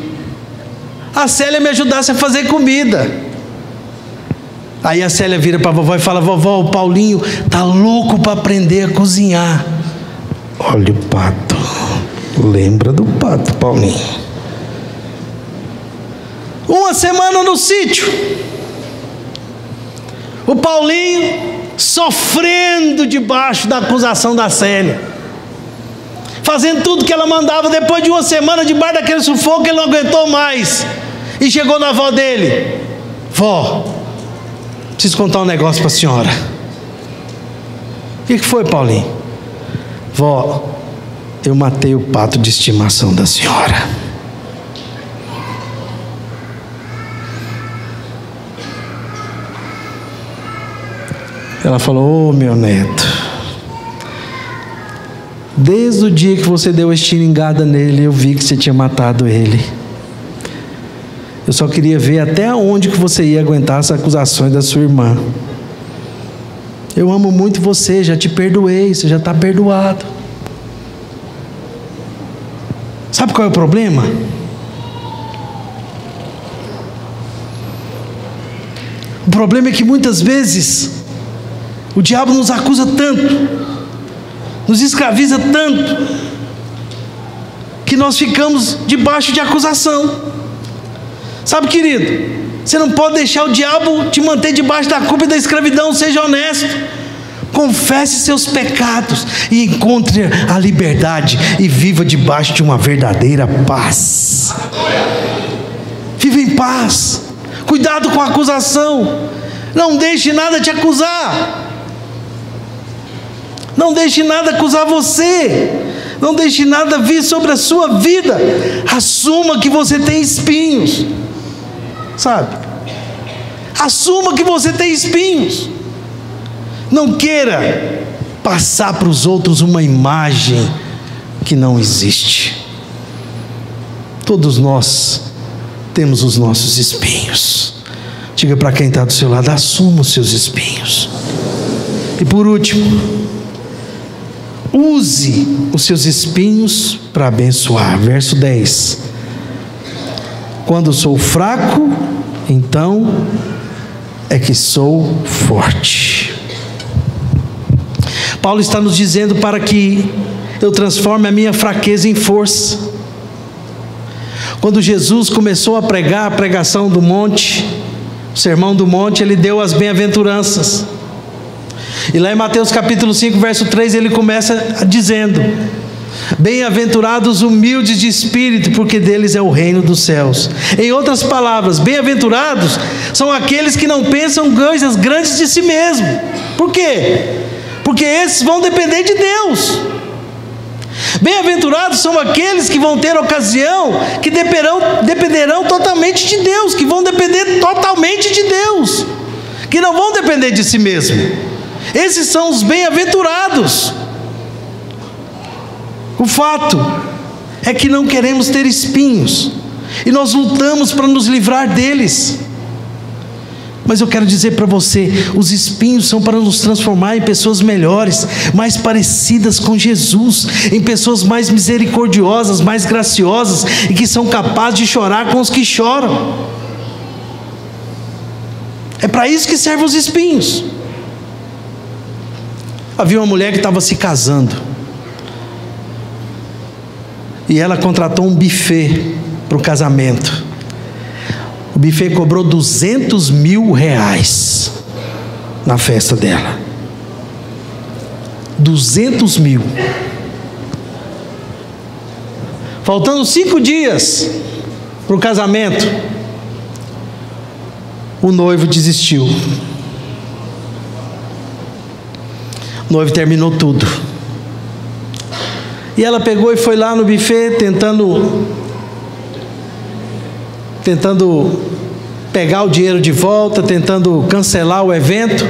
a Célia me ajudasse a fazer comida. Aí a Célia vira para a vovó e fala: vovó, o Paulinho está louco para aprender a cozinhar. Olha o pato, lembra do pato, Paulinho. Uma semana no sítio, o Paulinho sofrendo debaixo da acusação da Célia, fazendo tudo que ela mandava. Depois de uma semana debaixo daquele sufoco, ele não aguentou mais e chegou na avó dele: vó, preciso contar um negócio para a senhora. O que foi, Paulinho? Vó, eu matei o pato de estimação da senhora. Ela falou: meu neto, desde o dia que você deu a estilingada nele, eu vi que você tinha matado ele. Eu só queria ver até onde que você ia aguentar as acusações da sua irmã. Eu amo muito você, já te perdoei, você já está perdoado. Sabe qual é o problema? O problema é que muitas vezes o diabo nos acusa tanto, nos escraviza tanto, que nós ficamos debaixo de acusação. Sabe, querido, você não pode deixar o diabo te manter debaixo da culpa e da escravidão. Seja honesto, confesse seus pecados e encontre a liberdade e viva debaixo de uma verdadeira paz. Viva em paz. Cuidado com a acusação. Não deixe nada te acusar. Não deixe nada acusar você. Não deixe nada vir sobre a sua vida. Assuma que você tem espinhos. Sabe? Assuma que você tem espinhos. Não queira passar para os outros uma imagem que não existe. Todos nós temos os nossos espinhos. Diga para quem está do seu lado: assuma os seus espinhos. E por último, use os seus espinhos para abençoar. Verso 10: quando sou fraco, então é que sou forte. Paulo está nos dizendo para que eu transforme a minha fraqueza em força. Quando Jesus começou a pregar a pregação do monte, o sermão do monte, ele deu as bem-aventuranças. E lá em Mateus capítulo 5, verso 3, ele começa dizendo: bem-aventurados humildes de espírito, porque deles é o reino dos céus. Em outras palavras, bem-aventurados são aqueles que não pensam coisas grandes de si mesmo. Por quê? Porque esses vão depender de Deus. Bem-aventurados são aqueles que vão ter ocasião, que dependerão totalmente de Deus, que vão depender totalmente de Deus, que não vão depender de si mesmo. Esses são os bem-aventurados. O fato é que não queremos ter espinhos, e nós lutamos para nos livrar deles. Mas eu quero dizer para você, os espinhos são para nos transformar em pessoas melhores, mais parecidas com Jesus, em pessoas mais misericordiosas, mais graciosas, e que são capazes de chorar com os que choram. É para isso que servem os espinhos. Havia uma mulher que estava se casando, e ela contratou um buffet para o casamento. O buffet cobrou R$200 mil na festa dela. 200 mil. Faltando 5 dias para o casamento, o noivo desistiu. O noivo terminou tudo. E ela pegou e foi lá no buffet tentando pegar o dinheiro de volta, tentando cancelar o evento.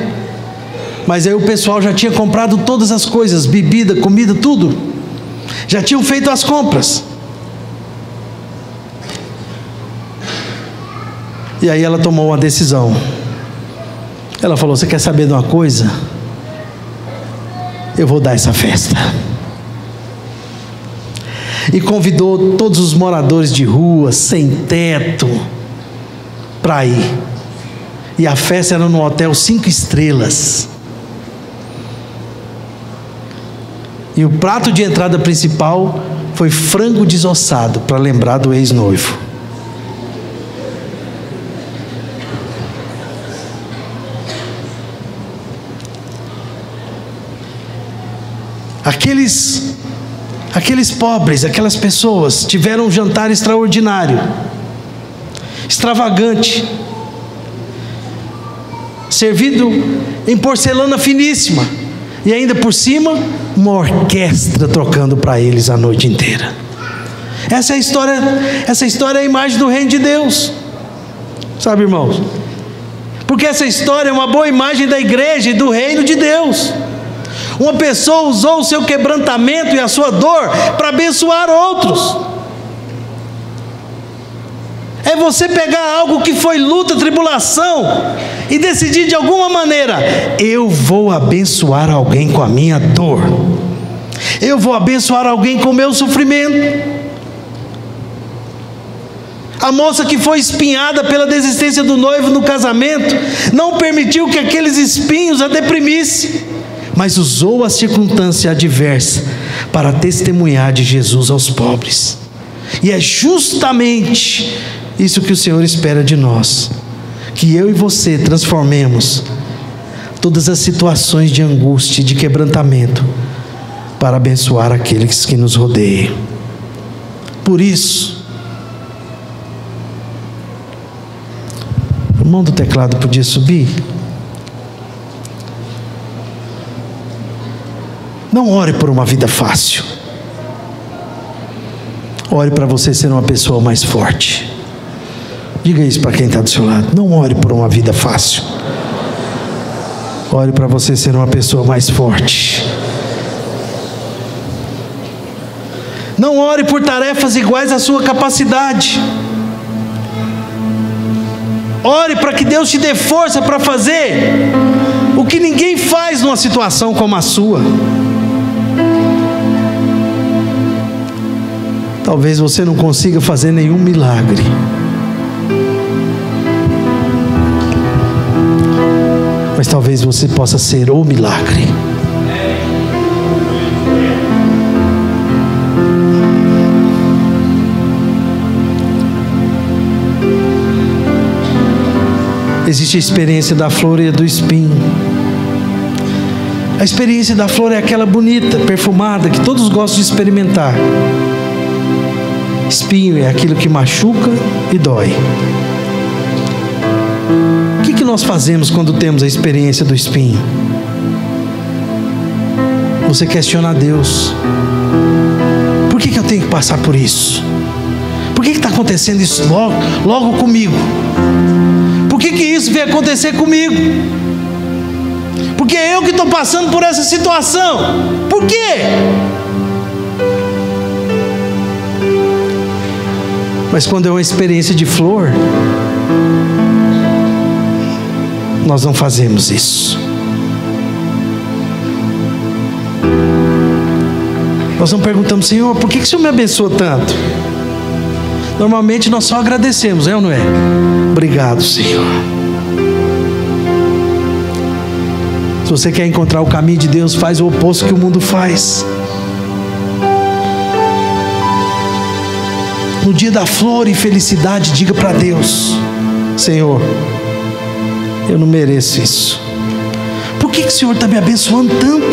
Mas aí o pessoal já tinha comprado todas as coisas, bebida, comida, tudo. Já tinham feito as compras. E aí ela tomou uma decisão. Ela falou: você quer saber de uma coisa? Eu vou dar essa festa. E convidou todos os moradores de rua, sem teto, para ir. E a festa era num hotel 5 estrelas. E o prato de entrada principal foi frango desossado, para lembrar do ex-noivo. Aqueles pobres, aquelas pessoas tiveram um jantar extraordinário, extravagante, servido em porcelana finíssima, e ainda por cima uma orquestra tocando para eles a noite inteira. Essa história é a imagem do reino de Deus, sabe, irmãos? Porque essa história é uma boa imagem da igreja e do reino de Deus. Uma pessoa usou o seu quebrantamento e a sua dor para abençoar outros. É você pegar algo que foi luta, tribulação, e decidir de alguma maneira: eu vou abençoar alguém com a minha dor, eu vou abençoar alguém com o meu sofrimento. A moça que foi espinhada pela desistência do noivo no casamento não permitiu que aqueles espinhos a deprimissem, mas usou a circunstância adversa para testemunhar de Jesus aos pobres. E é justamente isso que o Senhor espera de nós, que eu e você transformemos todas as situações de angústia e de quebrantamento para abençoar aqueles que nos rodeiam. Por isso, o irmão do teclado podia subir? Não ore por uma vida fácil. Ore para você ser uma pessoa mais forte. Diga isso para quem está do seu lado. Não ore por uma vida fácil. Ore para você ser uma pessoa mais forte. Não ore por tarefas iguais à sua capacidade. Ore para que Deus te dê força para fazer o que ninguém faz numa situação como a sua. Talvez você não consiga fazer nenhum milagre, mas talvez você possa ser o milagre. Existe a experiência da flor e do espinho. A experiência da flor é aquela bonita, perfumada, que todos gostam de experimentar. Espinho é aquilo que machuca e dói. O que nós fazemos quando temos a experiência do espinho? Você questiona a Deus. Por que eu tenho que passar por isso? Por que está acontecendo isso logo comigo? Por que isso veio acontecer comigo? Porque eu que estou passando por essa situação. Por quê? Mas quando é uma experiência de flor, nós não fazemos isso. Nós não perguntamos: Senhor, por que o Senhor me abençoa tanto? Normalmente nós só agradecemos, é ou não é? Obrigado, Senhor. Se você quer encontrar o caminho de Deus, faz o oposto que o mundo faz. No dia da flor e felicidade, diga para Deus: Senhor, eu não mereço isso. Por que o Senhor está me abençoando tanto?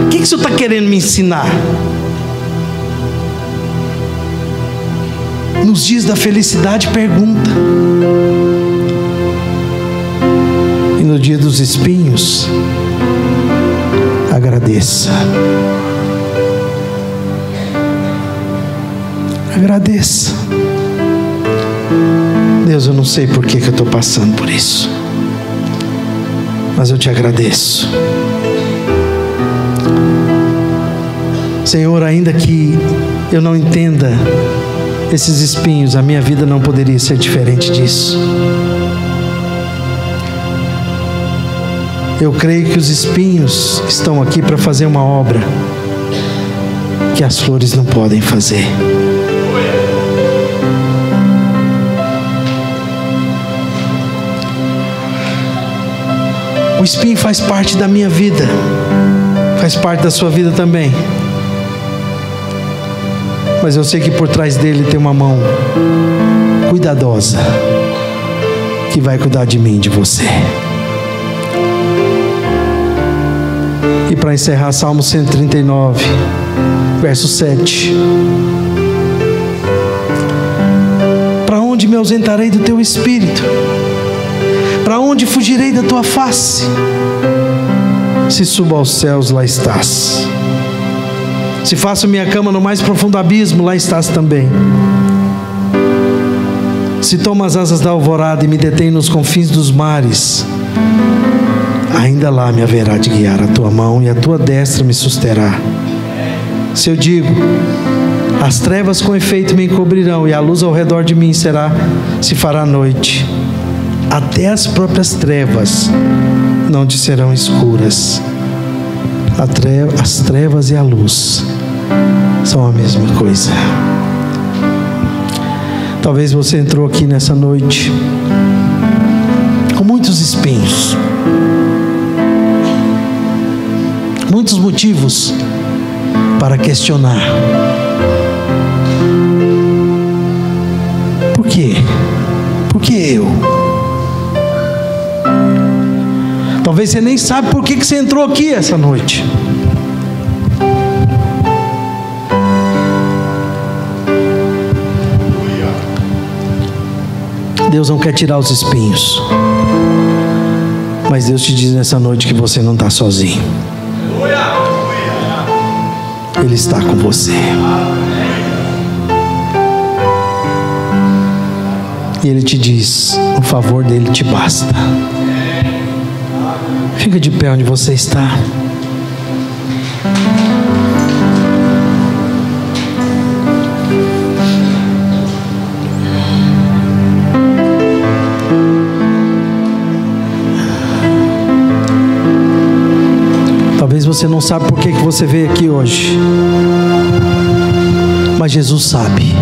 O que o Senhor está querendo me ensinar? Nos dias da felicidade, pergunta. E no dia dos espinhos, agradeça. Agradeça. Deus, eu não sei por que eu estou passando por isso, mas eu te agradeço. Senhor, ainda que eu não entenda esses espinhos, a minha vida não poderia ser diferente disso. Eu creio que os espinhos estão aqui para fazer uma obra que as flores não podem fazer. O espinho faz parte da minha vida, faz parte da sua vida também. Mas eu sei que por trás dele tem uma mão cuidadosa que vai cuidar de mim, de você. E para encerrar, Salmo 139, verso 7. Para onde me ausentarei do teu espírito? Para onde fugirei da tua face? Se subo aos céus, lá estás. Se faço minha cama no mais profundo abismo, lá estás também. Se tomo as asas da alvorada e me detém nos confins dos mares, ainda lá me haverá de guiar a tua mão e a tua destra me susterá. Se eu digo: as trevas com efeito me encobrirão e a luz ao redor de mim se fará noite, até as próprias trevas não te serão escuras. As trevas e a luz são a mesma coisa. Talvez você entrou aqui nessa noite com muitos espinhos, muitos motivos para questionar. Por quê? Por que eu? Talvez você nem sabe por que você entrou aqui essa noite. Deus não quer tirar os espinhos, mas Deus te diz nessa noite que você não está sozinho. Ele está com você. E Ele te diz: o favor dele te basta. Fica de pé onde você está. você não sabe por que você veio aqui hoje. Mas Jesus sabe.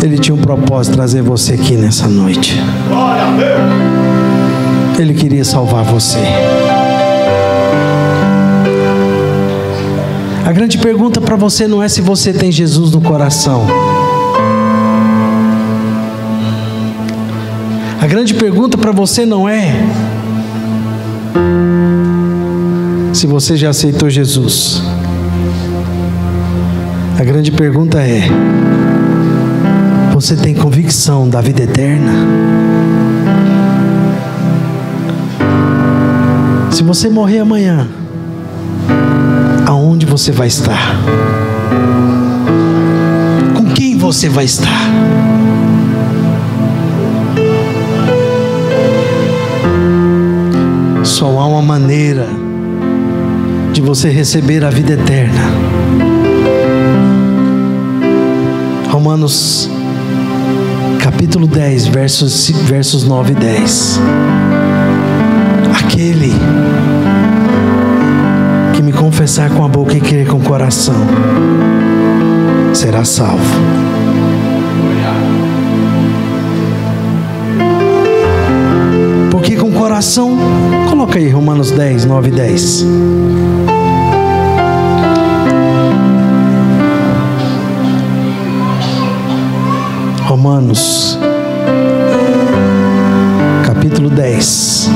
Ele tinha um propósito de trazer você aqui nessa noite. Ele queria salvar você. A grande pergunta para você não é se você tem Jesus no coração. A grande pergunta para você não é se você já aceitou Jesus. A grande pergunta é: você tem convicção da vida eterna? Se você morrer amanhã, aonde você vai estar? Com quem você vai estar? Só há uma maneira de você receber a vida eterna. Romanos capítulo 10, versos 9 e 10. Aquele que me confessar com a boca e crer com o coração será salvo. Porque com o coração, coloca aí Romanos 10, 9 e 10. Romanos capítulo 10.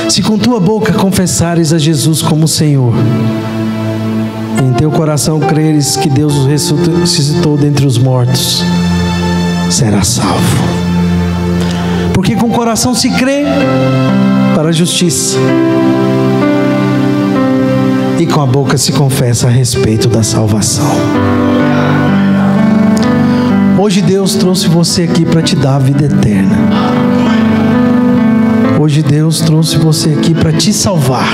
Se com tua boca confessares a Jesus como Senhor, e em teu coração creres que Deus o ressuscitou dentre os mortos, serás salvo. Porque com o coração se crê para a justiça, e com a boca se confessa a respeito da salvação. Hoje Deus trouxe você aqui para te dar a vida eterna. Hoje Deus trouxe você aqui para te salvar.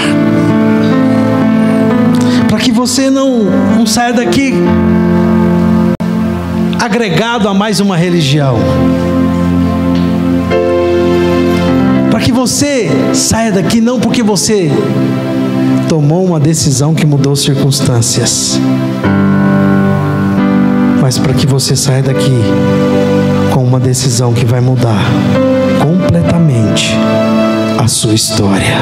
Para que você não saia daqui agregado a mais uma religião. Para que você saia daqui não porque você tomou uma decisão que mudou circunstâncias, mas para que você saia daqui com uma decisão que vai mudar completamente a sua história.